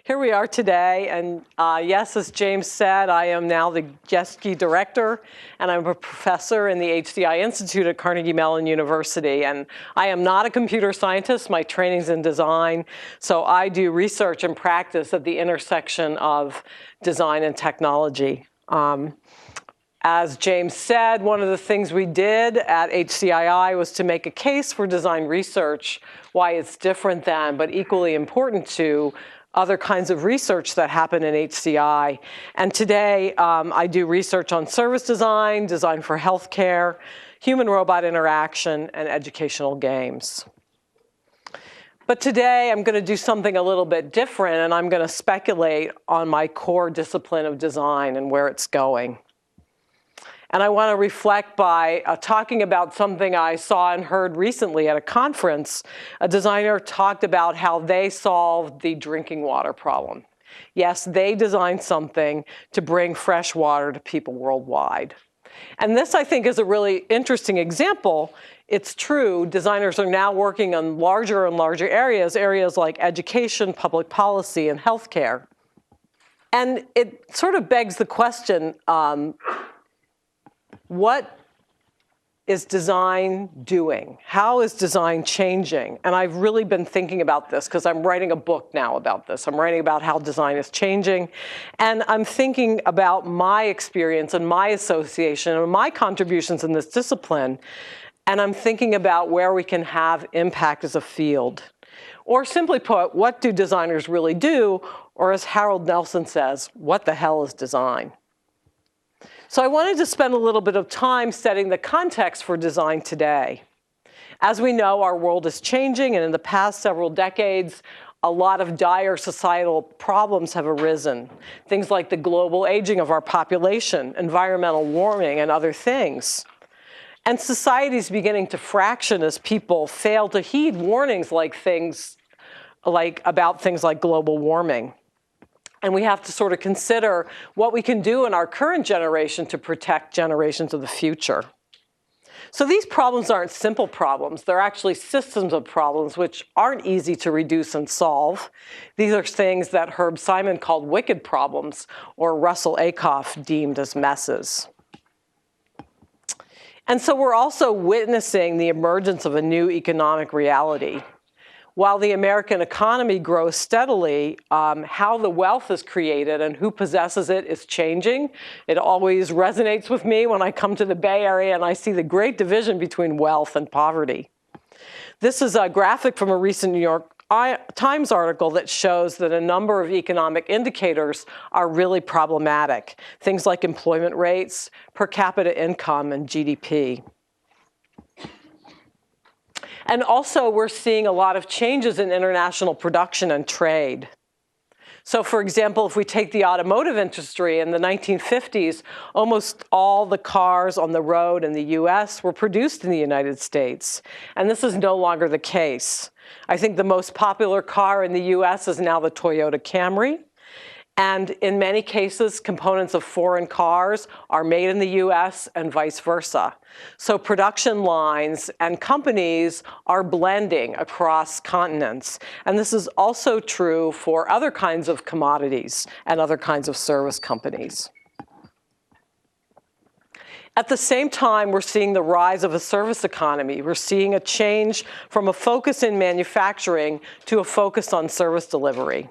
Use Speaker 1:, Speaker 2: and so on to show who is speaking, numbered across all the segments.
Speaker 1: Here we are today, and yes, as James said, I am now the GESKI director, and I'm a professor in the HDI Institute at Carnegie Mellon University. And I am not a computer scientist. My training's in design, so I do research and practice at the intersection of design and technology. As James said, one of the things we did at HCII was to make a case for design research, why it's different than, but equally important to, other kinds of research that happen in HCI. And today, I do research on service design, design for healthcare, human-robot interaction, and educational games. But today, I'm going to do something a little bit different, and I'm going to speculate on my core discipline of design and where it's going. And I want to reflect by talking about something I saw and heard recently at a conference. A designer talked about how they solved the drinking water problem. Yes, they designed something to bring fresh water to people worldwide. And this, I think, is a really interesting example. It's true, designers are now working on larger and larger areas like education, public policy, and healthcare. And it sort of begs the question, what is design doing? How is design changing? And I've really been thinking about this because I'm writing a book now about this. I'm writing about how design is changing. And I'm thinking about my experience and my association and my contributions in this discipline. And I'm thinking about where we can have impact as a field. Or simply put, what do designers really do? Or as Harold Nelson says, what the hell is design? So I wanted to spend a little bit of time setting the context for design today. As we know, our world is changing, and in the past several decades, a lot of dire societal problems have arisen. Things like the global aging of our population, environmental warming, and other things. And society is beginning to fraction as people fail to heed warnings about things like global warming. And we have to sort of consider what we can do in our current generation to protect generations of the future. So these problems aren't simple problems. They're actually systems of problems which aren't easy to reduce and solve. These are things that Herb Simon called wicked problems, or Russell Ackoff deemed as messes. And so we're also witnessing the emergence of a new economic reality. While the American economy grows steadily, how the wealth is created and who possesses it is changing. It always resonates with me when I come to the Bay Area and I see the great division between wealth and poverty. This is a graphic from a recent New York Times article that shows that a number of economic indicators are really problematic. Things like employment rates, per capita income, and GDP. And also, we're seeing a lot of changes in international production and trade. So for example, if we take the automotive industry in the 1950s, almost all the cars on the road in the US were produced in the United States. And this is no longer the case. I think the most popular car in the US is now the Toyota Camry. And in many cases, components of foreign cars are made in the US and vice versa. So production lines and companies are blending across continents. And this is also true for other kinds of commodities and other kinds of service companies. At the same time, we're seeing the rise of a service economy. We're seeing a change from a focus in manufacturing to a focus on service delivery.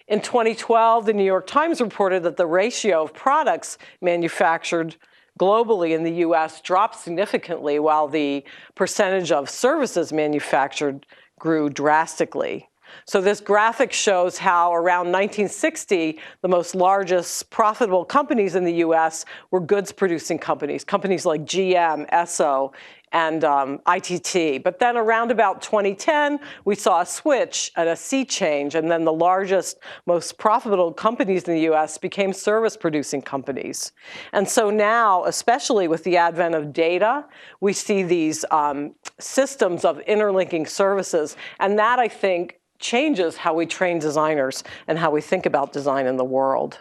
Speaker 1: In 2012, the New York Times reported that the ratio of products manufactured globally in the US dropped significantly, while the percentage of services manufactured grew drastically. So this graphic shows how around 1960, the most largest profitable companies in the US were goods-producing companies, companies like GM, Esso, and ITT. But then around about 2010, we saw a switch and a sea change, and then the largest, most profitable companies in the US became service-producing companies. And so now, especially with the advent of data, we see these systems of interlinking services, and that, I think, changes how we train designers and how we think about design in the world.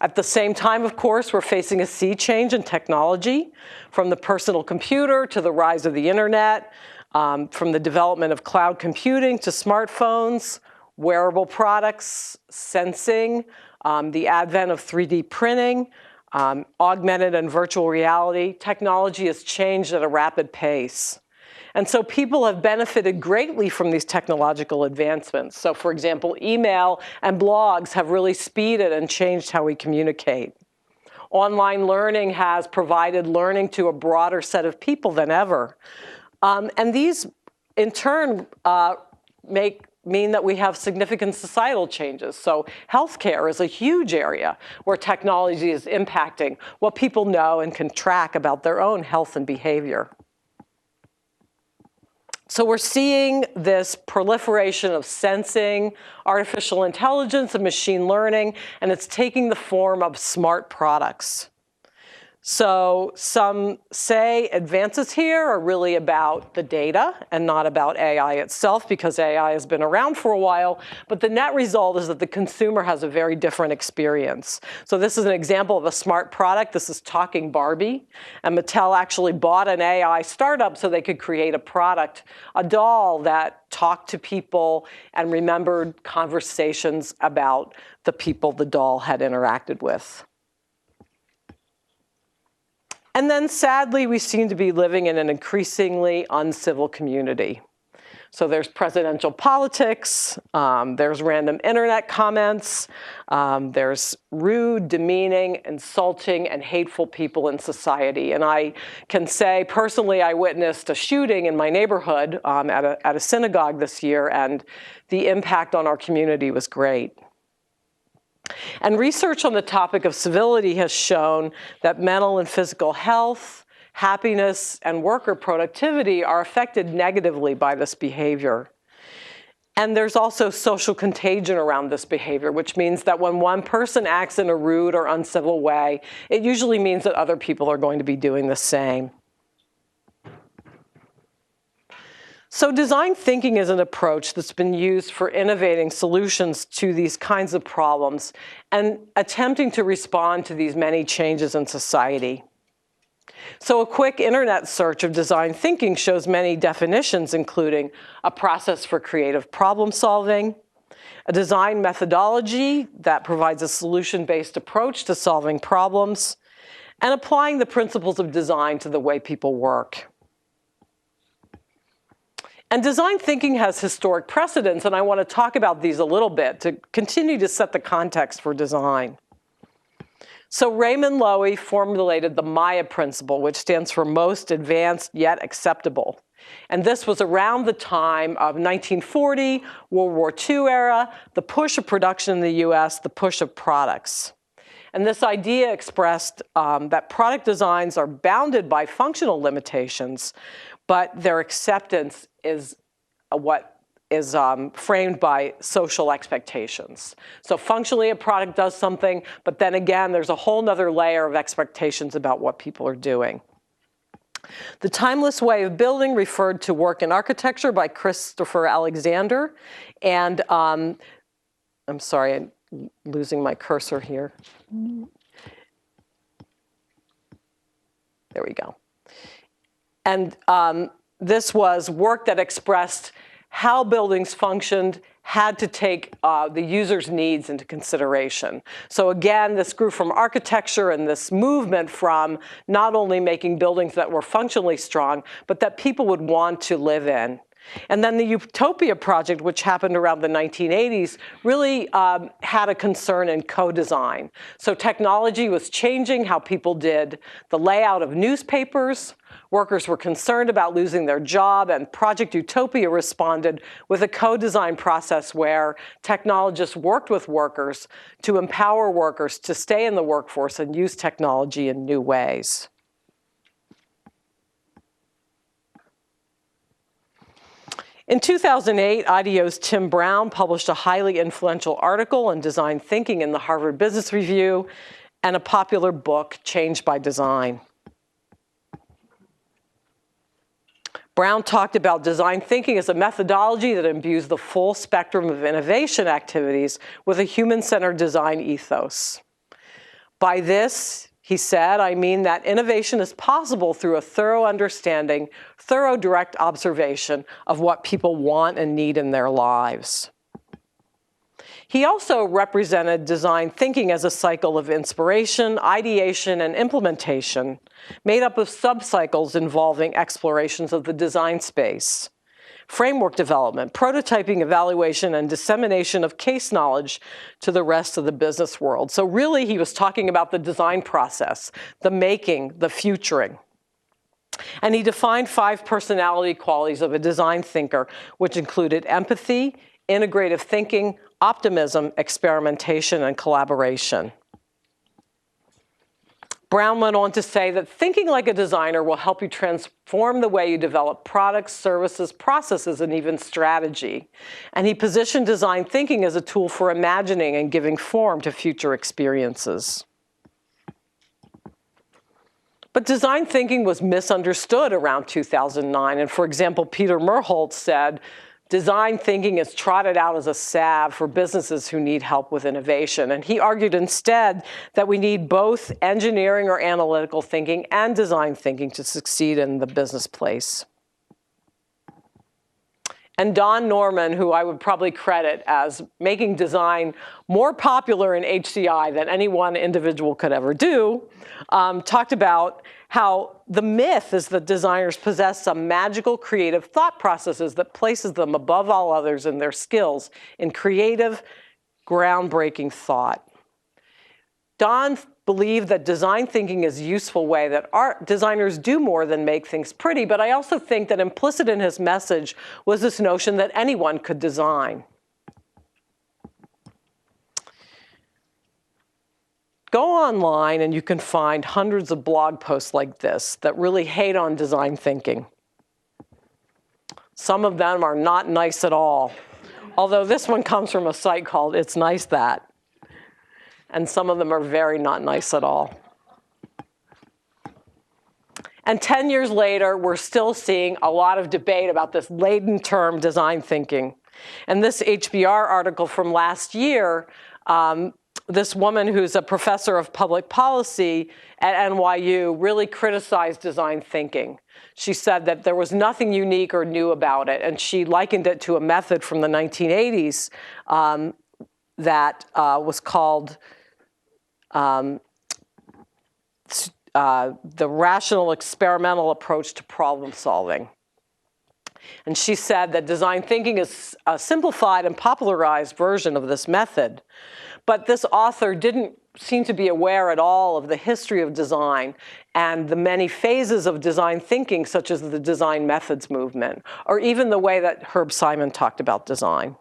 Speaker 1: At the same time, of course, we're facing a sea change in technology, from the personal computer to the rise of the internet, from the development of cloud computing to smartphones. wearable products, sensing, the advent of 3D printing, augmented and virtual reality. Technology has changed at a rapid pace. And so people have benefited greatly from these technological advancements. So for example, email and blogs have really speeded and changed how we communicate. Online learning has provided learning to a broader set of people than ever. And these, in turn, mean that we have significant societal changes. So healthcare is a huge area where technology is impacting what people know and can track about their own health and behavior. So we're seeing this proliferation of sensing, artificial intelligence, and machine learning, and it's taking the form of smart products. So some say advances here are really about the data and not about AI itself, because AI has been around for a while, but the net result is that the consumer has a very different experience. So this is an example of a smart product. This is Talking Barbie, and Mattel actually bought an AI startup so they could create a product, a doll that talked to people and remembered conversations about the people the doll had interacted with. And then sadly, we seem to be living in an increasingly uncivil community. So there's presidential politics, there's random internet comments, there's rude, demeaning, insulting, and hateful people in society. And I can say, personally, I witnessed a shooting in my neighborhood at a synagogue this year, and the impact on our community was great. And research on the topic of civility has shown that mental and physical health, happiness, and worker productivity are affected negatively by this behavior. And there's also social contagion around this behavior, which means that when one person acts in a rude or uncivil way, it usually means that other people are going to be doing the same. So design thinking is an approach that's been used for innovating solutions to these kinds of problems and attempting to respond to these many changes in society. So a quick internet search of design thinking shows many definitions, including a process for creative problem solving, a design methodology that provides a solution-based approach to solving problems, and applying the principles of design to the way people work. And design thinking has historic precedents, and I want to talk about these a little bit to continue to set the context for design. So Raymond Loewy formulated the Maya principle, which stands for most advanced yet acceptable. And this was around the time of 1940, World War II era, the push of production in the US, the push of products. And this idea expressed that product designs are bounded by functional limitations, but their acceptance is what is framed by social expectations. So functionally, a product does something, but then again, there's a whole nother layer of expectations about what people are doing. The timeless way of building referred to work in architecture by Christopher Alexander. And I'm sorry, I'm losing my cursor here. There we go. And this was work that expressed how buildings functioned, had to take the user's needs into consideration. So again, this grew from architecture and this movement from not only making buildings that were functionally strong, but that people would want to live in. And then the Utopia project, which happened around the 1980s, really had a concern in co-design. So technology was changing how people did the layout of newspapers. Workers were concerned about losing their job, and Project Utopia responded with a co-design process where technologists worked with workers to empower workers to stay in the workforce and use technology in new ways. In 2008, IDEO's Tim Brown published a highly influential article on design thinking in the Harvard Business Review and a popular book, Change by Design. Brown talked about design thinking as a methodology that imbues the full spectrum of innovation activities with a human-centered design ethos. By this, he said, I mean that innovation is possible through a thorough understanding, thorough direct observation of what people want and need in their lives. He also represented design thinking as a cycle of inspiration, ideation, and implementation, made up of subcycles involving explorations of the design space, framework development, prototyping, evaluation, and dissemination of case knowledge to the rest of the business world. So really, he was talking about the design process, the making, the futuring. And he defined 5 personality qualities of a design thinker, which included empathy, integrative thinking, optimism, experimentation, and collaboration. Brown went on to say that thinking like a designer will help you transform the way you develop products, services, processes, and even strategy. And he positioned design thinking as a tool for imagining and giving form to future experiences. But design thinking was misunderstood around 2009. And for example, Peter Merholtz said, design thinking is trotted out as a salve for businesses who need help with innovation. And he argued instead that we need both engineering or analytical thinking and design thinking to succeed in the business place. And Don Norman, who I would probably credit as making design more popular in HDI than any one individual could ever do, talked about how the myth is that designers possess some magical creative thought processes that places them above all others in their skills in creative, groundbreaking thought. Don believed that design thinking is a useful way that art designers do more than make things pretty, but I also think that implicit in his message was this notion that anyone could design. Go online and you can find hundreds of blog posts like this that really hate on design thinking. Some of them are not nice at all, although this one comes from a site called It's Nice That. And some of them are very not nice at all. And 10 years later, we're still seeing a lot of debate about this laden term design thinking. And this HBR article from last year, this woman who's a professor of public policy at NYU really criticized design thinking. She said that there was nothing unique or new about it, and she likened it to a method from the 1980s that was called the rational experimental approach to problem solving. And she said that design thinking is a simplified and popularized version of this method. But this author didn't seem to be aware at all of the history of design and the many phases of design thinking, such as the design methods movement, or even the way that Herb Simon talked about design.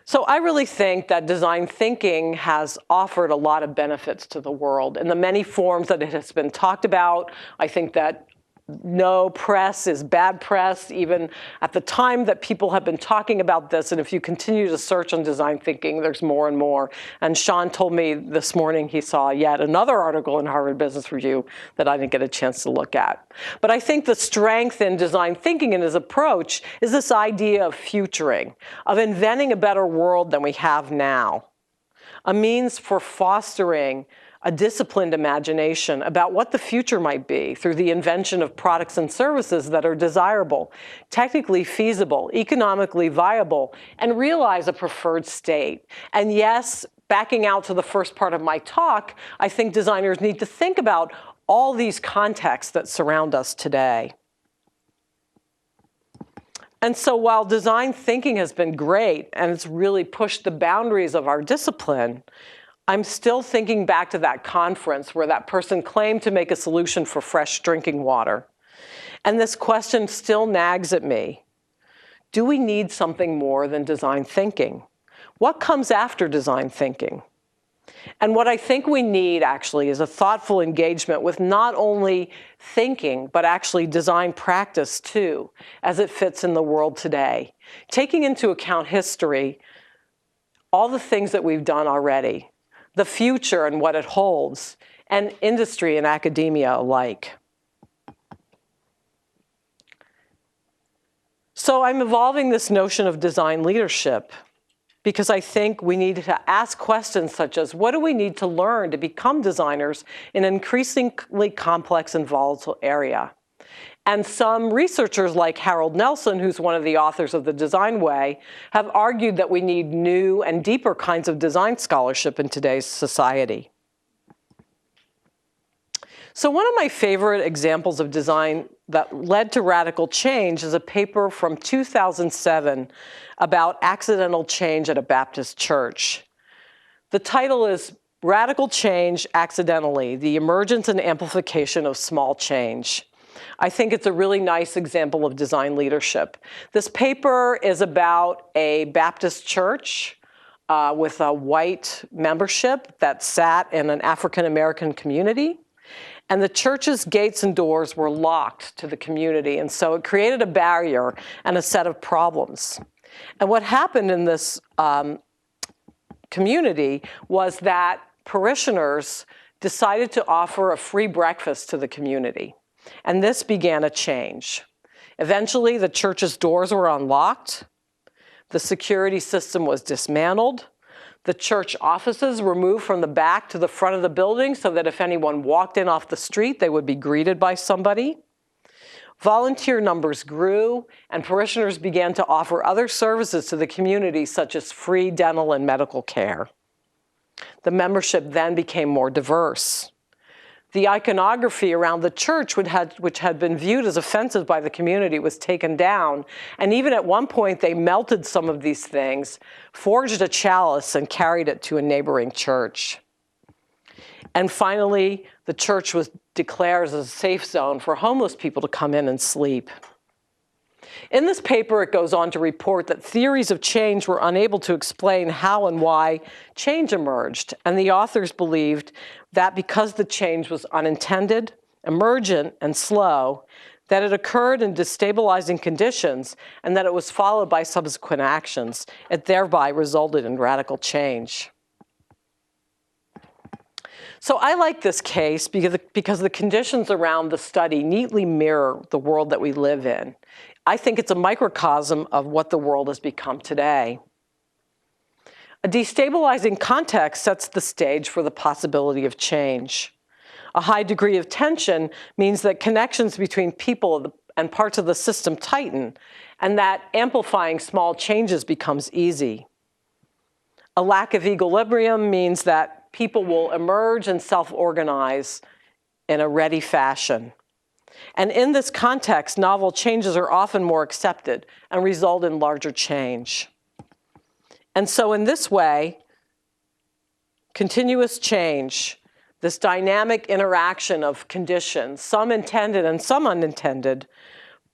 Speaker 1: So I really think that design thinking has offered a lot of benefits to the world in the many forms that it has been talked about. I think that no press is bad press, even at the time that people have been talking about this. And if you continue to search on design thinking, there's more and more. And Sean told me this morning he saw yet another article in Harvard Business Review that I didn't get a chance to look at. But I think the strength in design thinking and his approach is this idea of futuring, of inventing a better world than we have now, a means for fostering a disciplined imagination about what the future might be through the invention of products and services that are desirable, technically feasible, economically viable, and realize a preferred state. And yes, backing out to the first part of my talk, I think designers need to think about all these contexts that surround us today. And so while design thinking has been great and it's really pushed the boundaries of our discipline, I'm still thinking back to that conference where that person claimed to make a solution for fresh drinking water. And this question still nags at me. Do we need something more than design thinking? What comes after design thinking? And what I think we need actually is a thoughtful engagement with not only thinking, but actually design practice too, as it fits in the world today. Taking into account history, all the things that we've done already, the future and what it holds, and industry and academia alike. So I'm evolving this notion of design leadership because I think we need to ask questions such as, what do we need to learn to become designers in an increasingly complex and volatile area? And some researchers like Harold Nelson, who's one of the authors of The Design Way, have argued that we need new and deeper kinds of design scholarship in today's society. So one of my favorite examples of design that led to radical change is a paper from 2007 about accidental change at a Baptist church. The title is Radical Change Accidentally, the Emergence and Amplification of Small Change. I think it's a really nice example of design leadership. This paper is about a Baptist church with a white membership that sat in an African-American community. And the church's gates and doors were locked to the community. And so it created a barrier and a set of problems. And what happened in this community was that parishioners decided to offer a free breakfast to the community. And this began a change. Eventually, the church's doors were unlocked. The security system was dismantled. The church offices were moved from the back to the front of the building so that if anyone walked in off the street, they would be greeted by somebody. Volunteer numbers grew, and parishioners began to offer other services to the community, such as free dental and medical care. The membership then became more diverse. The iconography around the church, which had been viewed as offensive by the community, was taken down. And even at one point, they melted some of these things, forged a chalice, and carried it to a neighboring church. And finally, the church was declared as a safe zone for homeless people to come in and sleep. In this paper, it goes on to report that theories of change were unable to explain how and why change emerged. And the authors believed that because the change was unintended, emergent, and slow, that it occurred in destabilizing conditions and that it was followed by subsequent actions. It thereby resulted in radical change. So I like this case because the conditions around the study neatly mirror the world that we live in. I think it's a microcosm of what the world has become today. A destabilizing context sets the stage for the possibility of change. A high degree of tension means that connections between people and parts of the system tighten, and that amplifying small changes becomes easy. A lack of equilibrium means that people will emerge and self-organize in a ready fashion. And in this context, novel changes are often more accepted and result in larger change. And so in this way, continuous change, this dynamic interaction of conditions, some intended and some unintended,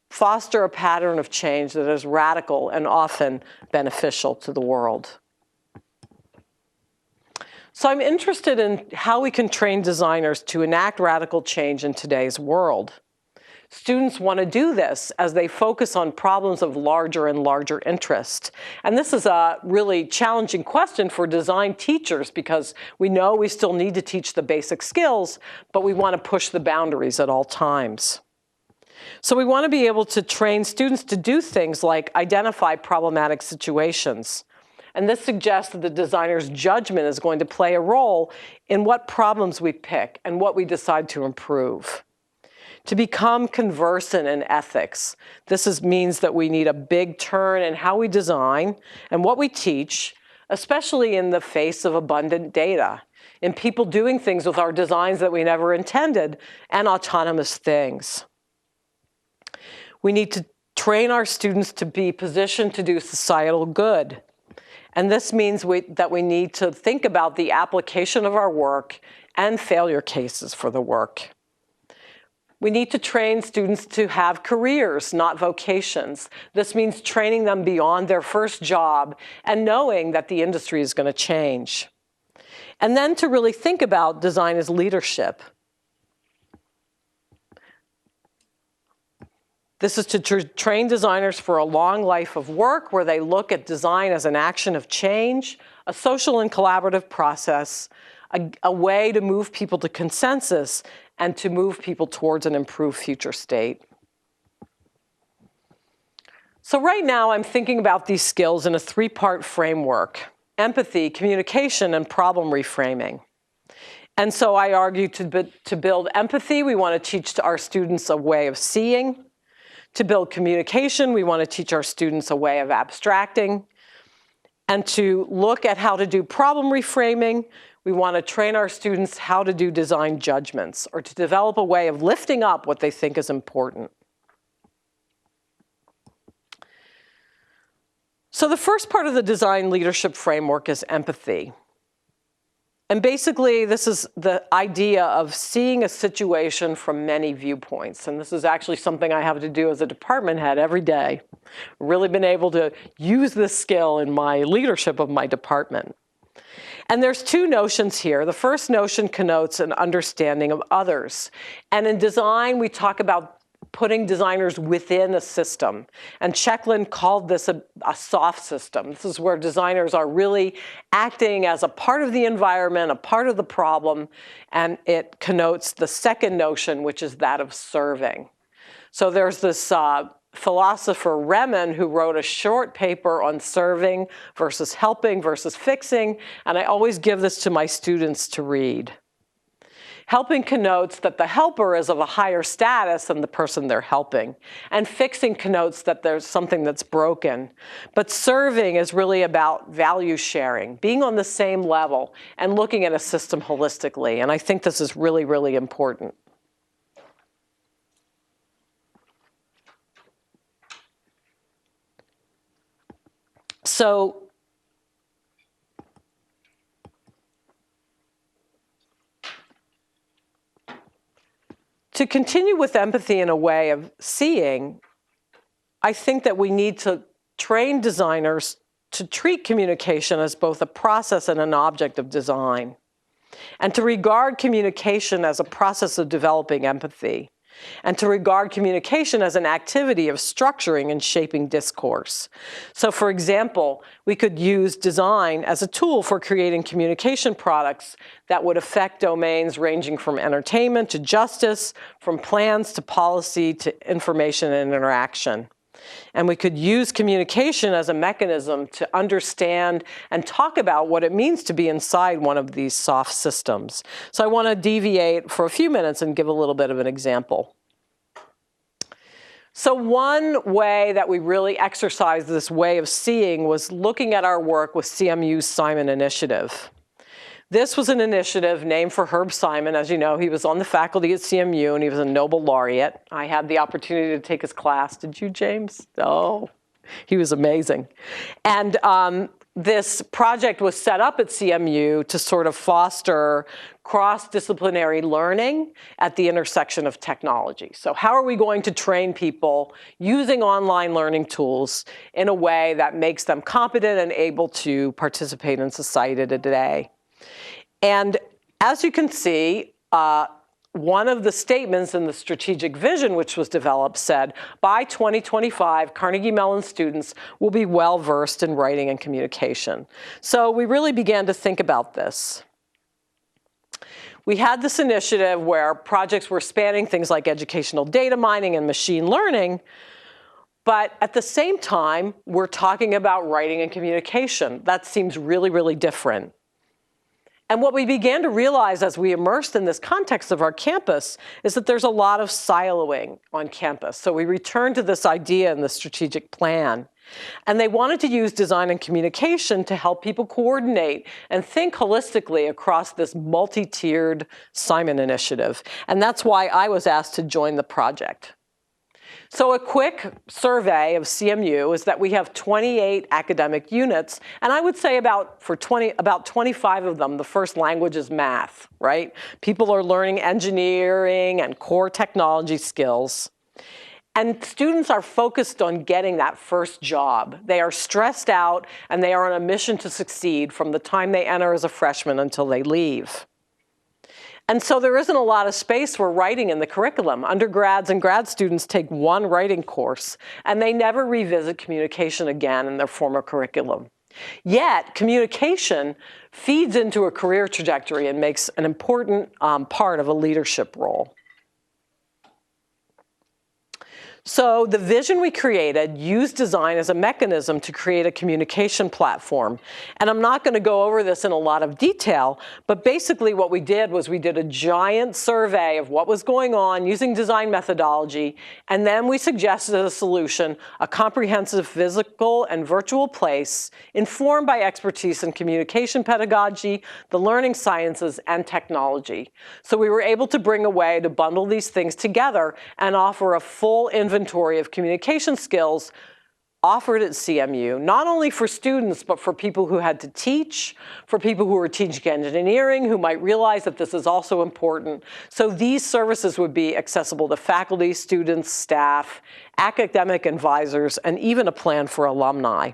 Speaker 1: foster a pattern of change that is radical and often beneficial to the world. So I'm interested in how we can train designers to enact radical change in today's world. Students want to do this as they focus on problems of larger and larger interest. And this is a really challenging question for design teachers because we know we still need to teach the basic skills, but we want to push the boundaries at all times. So we want to be able to train students to do things like identify problematic situations. And this suggests that the designer's judgment is going to play a role in what problems we pick and what we decide to improve. To become conversant in ethics, this means that we need a big turn in how we design and what we teach, especially in the face of abundant data, in people doing things with our designs that we never intended, and autonomous things. We need to train our students to be positioned to do societal good. And this means that we need to think about the application of our work and failure cases for the work. We need to train students to have careers, not vocations. This means training them beyond their first job and knowing that the industry is going to change. And then to really think about design as leadership. This is to train designers for a long life of work where they look at design as an action of change, a social and collaborative process, a way to move people to consensus and to move people towards an improved future state. So right now I'm thinking about these skills in a three-part framework: empathy, communication, and problem reframing. And so I argue to build empathy, we want to teach our students a way of seeing. To build communication, we want to teach our students a way of abstracting. And to look at how to do problem reframing, we want to train our students how to do design judgments, or to develop a way of lifting up what they think is important. So the first part of the design leadership framework is empathy. And basically, this is the idea of seeing a situation from many viewpoints. And this is actually something I have to do as a department head every day. Really been able to use this skill in my leadership of my department. And there's two notions here. The first notion connotes an understanding of others. And in design, we talk about putting designers within a system. And Checklin called this a soft system. This is where designers are really acting as a part of the environment, a part of the problem, and it connotes the second notion, which is that of serving. So there's this philosopher Remen who wrote a short paper on serving versus helping versus fixing, and I always give this to my students to read. Helping connotes that the helper is of a higher status than the person they're helping. And fixing connotes that there's something that's broken. But serving is really about value sharing, being on the same level and looking at a system holistically. And I think this is really, really important. So to continue with empathy in a way of seeing, I think that we need to train designers to treat communication as both a process and an object of design, and to regard communication as a process of developing empathy, and to regard communication as an activity of structuring and shaping discourse. So for example, we could use design as a tool for creating communication products that would affect domains ranging from entertainment to justice, from plans to policy to information and interaction. And we could use communication as a mechanism to understand and talk about what it means to be inside one of these soft systems. So I want to deviate for a few minutes and give a little bit of an example. So one way that we really exercised this way of seeing was looking at our work with CMU's Simon Initiative. This was an initiative named for Herb Simon. As you know, he was on the faculty at CMU and he was a Nobel laureate. I had the opportunity to take his class. Did you, James? Oh, he was amazing. And this project was set up at CMU to sort of foster cross-disciplinary learning at the intersection of technology. So how are we going to train people using online learning tools in a way that makes them competent and able to participate in society today? And as you can see, one of the statements in the strategic vision which was developed said, by 2025, Carnegie Mellon students will be well-versed in writing and communication. So we really began to think about this. We had this initiative where projects were spanning things like educational data mining and machine learning, but at the same time, we're talking about writing and communication. That seems really, really different. And what we began to realize as we immersed in this context of our campus is that there's a lot of siloing on campus. So we returned to this idea in the strategic plan. And they wanted to use design and communication to help people coordinate and think holistically across this multi-tiered Simon initiative. And that's why I was asked to join the project. So a quick survey of CMU is that we have 28 academic units, and I would say about 25 of them, the first language is math, right? People are learning engineering and core technology skills. And students are focused on getting that first job. They are stressed out, and they are on a mission to succeed from the time they enter as a freshman until they leave. And so there isn't a lot of space for writing in the curriculum. Undergrads and grad students take one writing course, and they never revisit communication again in their former curriculum. Yet, communication feeds into a career trajectory and makes an important part of a leadership role. So the vision we created used design as a mechanism to create a communication platform. And I'm not going to go over this in a lot of detail, but basically what we did was we did a giant survey of what was going on using design methodology, and then we suggested a solution, a comprehensive physical and virtual place informed by expertise in communication pedagogy, the learning sciences, and technology. So we were able to bring a way to bundle these things together and offer a full inventory of communication skills offered at CMU, not only for students, but for people who had to teach, for people who were teaching engineering, who might realize that this is also important. So these services would be accessible to faculty, students, staff, academic advisors, and even a plan for alumni.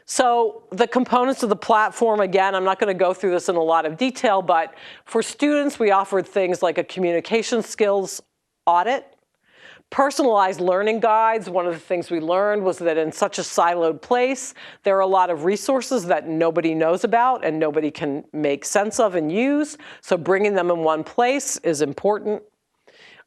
Speaker 1: So the components of the platform, again, I'm not going to go through this in a lot of detail, but for students, we offered things like a communication skills audit, personalized learning guides. One of the things we learned was that in such a siloed place, there are a lot of resources that nobody knows about and nobody can make sense of and use. So bringing them in one place is important.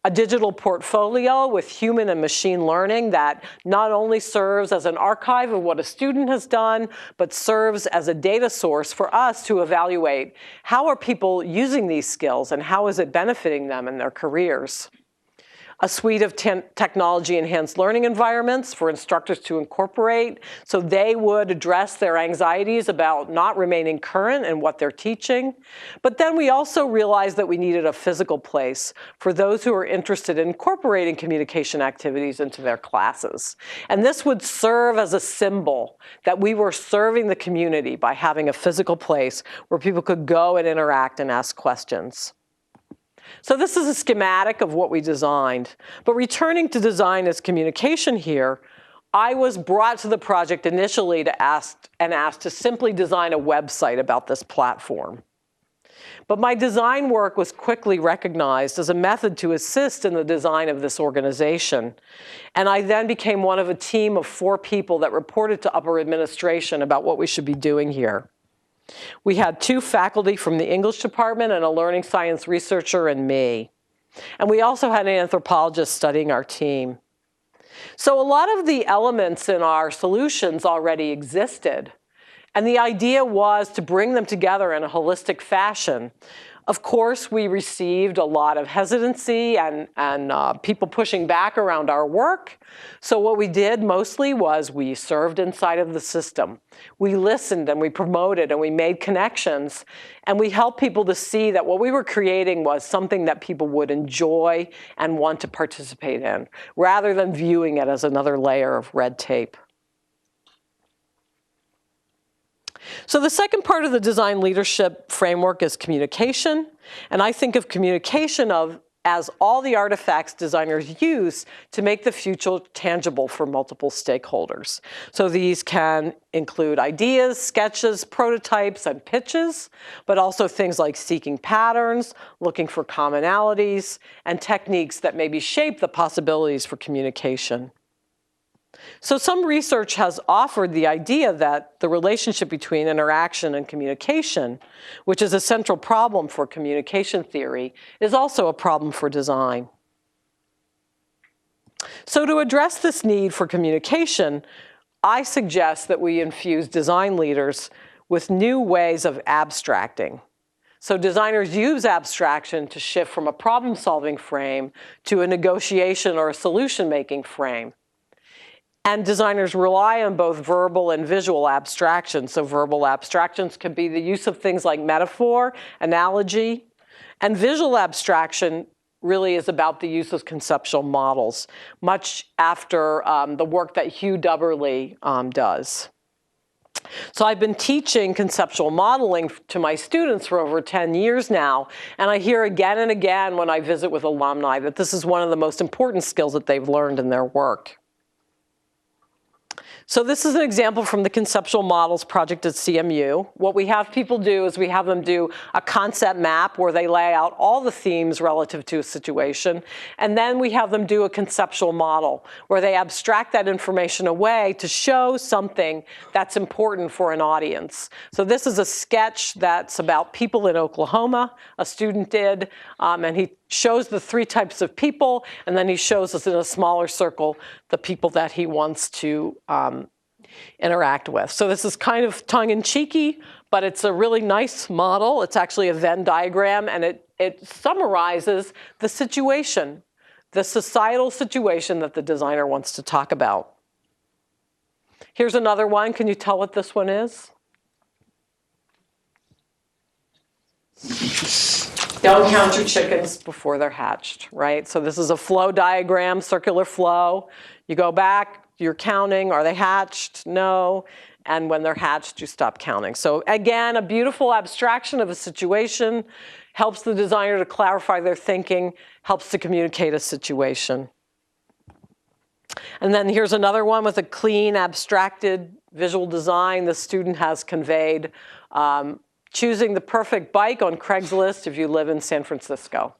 Speaker 1: A digital portfolio with human and machine learning that not only serves as an archive of what a student has done, but serves as a data source for us to evaluate how are people using these skills and how is it benefiting them in their careers. A suite of technology-enhanced learning environments for instructors to incorporate so they would address their anxieties about not remaining current in what they're teaching. But then we also realized that we needed a physical place for those who are interested in incorporating communication activities into their classes. And this would serve as a symbol that we were serving the community by having a physical place where people could go and interact and ask questions. So this is a schematic of what we designed. But returning to design as communication here, I was brought to the project initially to asked to simply design a website about this platform. But my design work was quickly recognized as a method to assist in the design of this organization. And I then became one of a team of 4 people that reported to upper administration about what we should be doing here. We had 2 faculty from the English department and a learning science researcher and me. And we also had an anthropologist studying our team. So a lot of the elements in our solutions already existed. And the idea was to bring them together in a holistic fashion. Of course, we received a lot of hesitancy and people pushing back around our work. So what we did mostly was we served inside of the system. We listened and we promoted and we made connections. And we helped people to see that what we were creating was something that people would enjoy and want to participate in, rather than viewing it as another layer of red tape. So the second part of the design leadership framework is communication. And I think of communication as all the artifacts designers use to make the future tangible for multiple stakeholders. So these can include ideas, sketches, prototypes, and pitches, but also things like seeking patterns, looking for commonalities, and techniques that maybe shape the possibilities for communication. So some research has offered the idea that the relationship between interaction and communication, which is a central problem for communication theory, is also a problem for design. So to address this need for communication, I suggest that we infuse design leaders with new ways of abstracting. So designers use abstraction to shift from a problem-solving frame to a negotiation or a solution-making frame. And designers rely on both verbal and visual abstraction. So verbal abstractions can be the use of things like metaphor, analogy, and visual abstraction really is about the use of conceptual models, much after the work that Hugh Dubberly does. So I've been teaching conceptual modeling to my students for over 10 years now, and I hear again and again when I visit with alumni that this is one of the most important skills that they've learned in their work. So this is an example from the Conceptual Models project at CMU. What we have people do is we have them do a concept map where they lay out all the themes relative to a situation. And then we have them do a conceptual model where they abstract that information away to show something that's important for an audience. So this is a sketch that's about people in Oklahoma, a student did, and he shows the 3 types of people, and then he shows us in a smaller circle the people that he wants to interact with. So this is kind of tongue-in-cheeky, but it's a really nice model. It's actually a Venn diagram, and it summarizes the situation, the societal situation that the designer wants to talk about. Here's another one. Can you tell what this one is? Don't count your chickens before they're hatched, right? So this is a flow diagram, circular flow. You go back, you're counting, are they hatched? No. And when they're hatched, you stop counting. So again, a beautiful abstraction of a situation, helps the designer to clarify their thinking, helps to communicate a situation. And then here's another one with a clean, abstracted visual design the student has conveyed. Choosing the perfect bike on Craigslist if you live in San Francisco.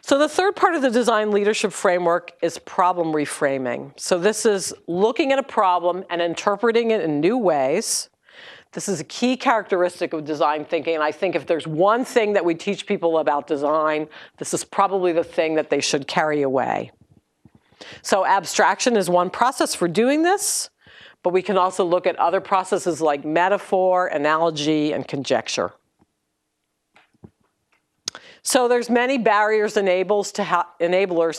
Speaker 1: So the third part of the design leadership framework is problem reframing. So this is looking at a problem and interpreting it in new ways. This is a key characteristic of design thinking, and I think if there's one thing that we teach people about design, this is probably the thing that they should carry away. So abstraction is one process for doing this, but we can also look at other processes like metaphor, analogy, and conjecture. So there's many barriers, enablers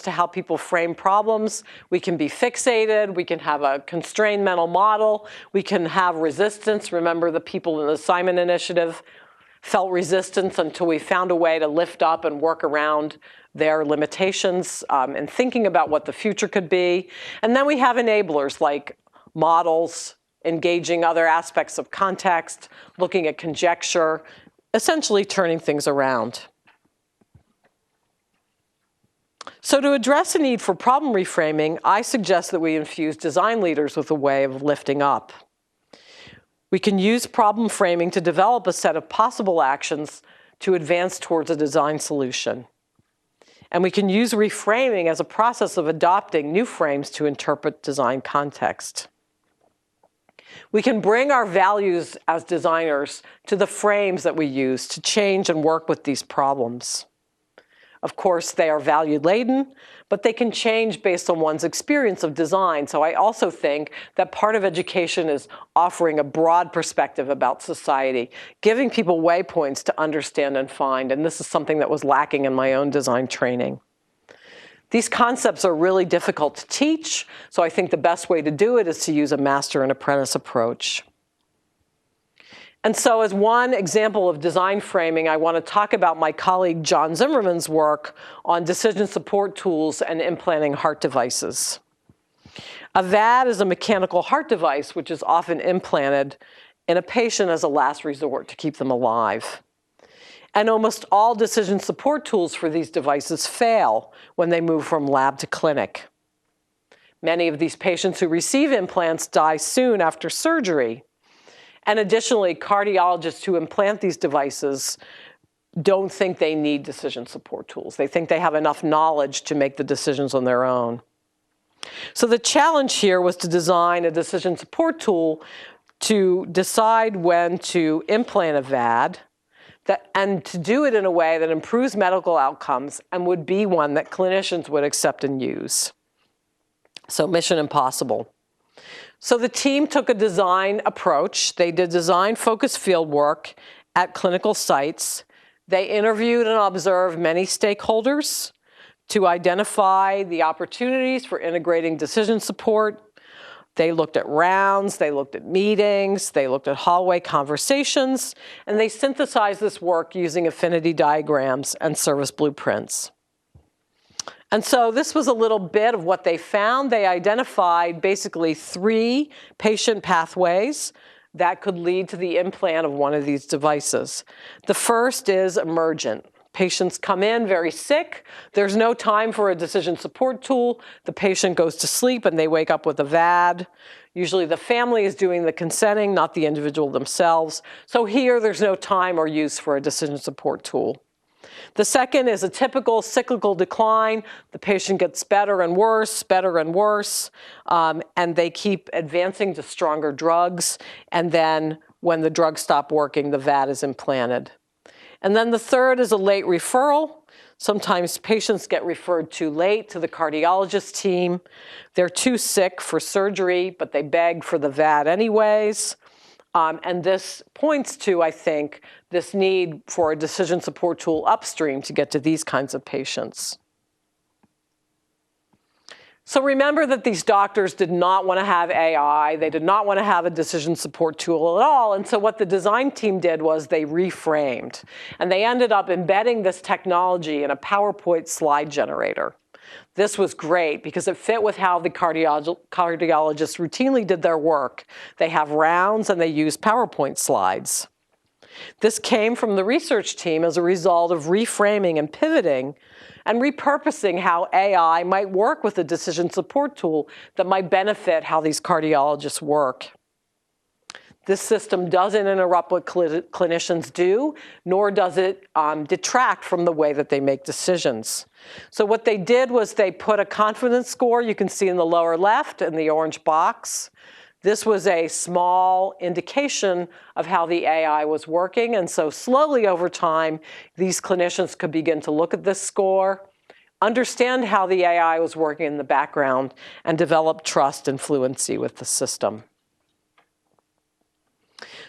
Speaker 1: to how people frame problems. We can be fixated, we can have a constrained mental model, we can have resistance. Remember the people in the Simon Initiative felt resistance until we found a way to lift up and work around their limitations and thinking about what the future could be. And then we have enablers like models, engaging other aspects of context, looking at conjecture, essentially turning things around. So to address a need for problem reframing, I suggest that we infuse design leaders with a way of lifting up. We can use problem framing to develop a set of possible actions to advance towards a design solution. And we can use reframing as a process of adopting new frames to interpret design context. We can bring our values as designers to the frames that we use to change and work with these problems. Of course, they are value-laden, but they can change based on one's experience of design. So I also think that part of education is offering a broad perspective about society, giving people waypoints to understand and find, and this is something that was lacking in my own design training. These concepts are really difficult to teach, so I think the best way to do it is to use a master and apprentice approach. And so as one example of design framing, I want to talk about my colleague John Zimmerman's work on decision support tools and implanting heart devices. A VAD is a mechanical heart device which is often implanted in a patient as a last resort to keep them alive. And almost all decision support tools for these devices fail when they move from lab to clinic. Many of these patients who receive implants die soon after surgery. And additionally, cardiologists who implant these devices don't think they need decision support tools. They think they have enough knowledge to make the decisions on their own. So the challenge here was to design a decision support tool to decide when to implant a VAD, and to do it in a way that improves medical outcomes and would be one that clinicians would accept and use. So mission impossible. So the team took a design approach. They did design-focused fieldwork at clinical sites. They interviewed and observed many stakeholders to identify the opportunities for integrating decision support. They looked at rounds, they looked at meetings, they looked at hallway conversations, and they synthesized this work using affinity diagrams and service blueprints. And so this was a little bit of what they found. They identified basically 3 patient pathways that could lead to the implant of one of these devices. The first is emergent. Patients come in very sick. There's no time for a decision support tool. The patient goes to sleep and they wake up with a VAD. Usually the family is doing the consenting, not the individual themselves. So here there's no time or use for a decision support tool. The second is a typical cyclical decline. The patient gets better and worse, and they keep advancing to stronger drugs. And then when the drug stopped working, the vat is implanted. And then the third is a late referral. Sometimes patients get referred too late to the cardiologist team. They're too sick for surgery, but they beg for the vat anyways. And this points to, I think, this need for a decision support tool upstream to get to these kinds of patients. So remember that these doctors did not want to have AI. They did not want to have a decision support tool at all. And so what the design team did was they reframed. And they ended up embedding this technology in a PowerPoint slide generator. This was great because it fit with how the cardiologists routinely did their work. They have rounds and they use PowerPoint slides. This came from the research team as a result of reframing and pivoting and repurposing how AI might work with a decision support tool that might benefit how these cardiologists work. This system doesn't interrupt what clinicians do, nor does it detract from the way that they make decisions. So what they did was they put a confidence score, you can see in the lower left in the orange box. This was a small indication of how the AI was working, and so slowly over time, these clinicians could begin to look at this score, understand how the AI was working in the background, and develop trust and fluency with the system.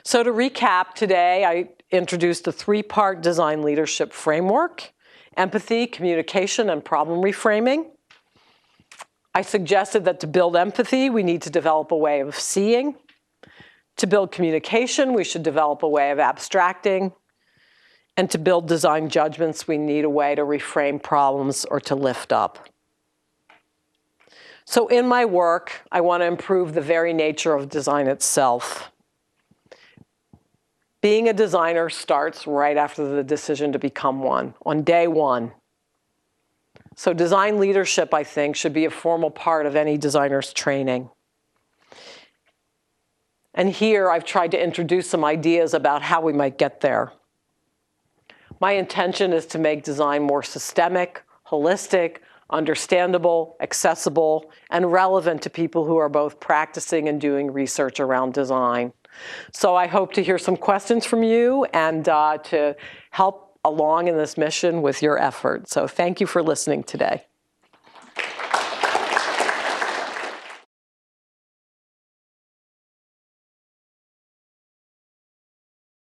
Speaker 1: So to recap, today I introduced a three-part design leadership framework: empathy, communication, and problem reframing. I suggested that to build empathy, we need to develop a way of seeing. To build communication, we should develop a way of abstracting. And to build design judgments, we need a way to reframe problems or to lift up. So in my work, I want to improve the very nature of design itself. Being a designer starts right after the decision to become one, on day one. So design leadership, I think, should be a formal part of any designer's training. And here I've tried to introduce some ideas about how we might get there. My intention is to make design more systemic, holistic, understandable, accessible, and relevant to people who are both practicing and doing research around design. So I hope to hear some questions from you and to help along in this mission with your effort. So thank you for listening today.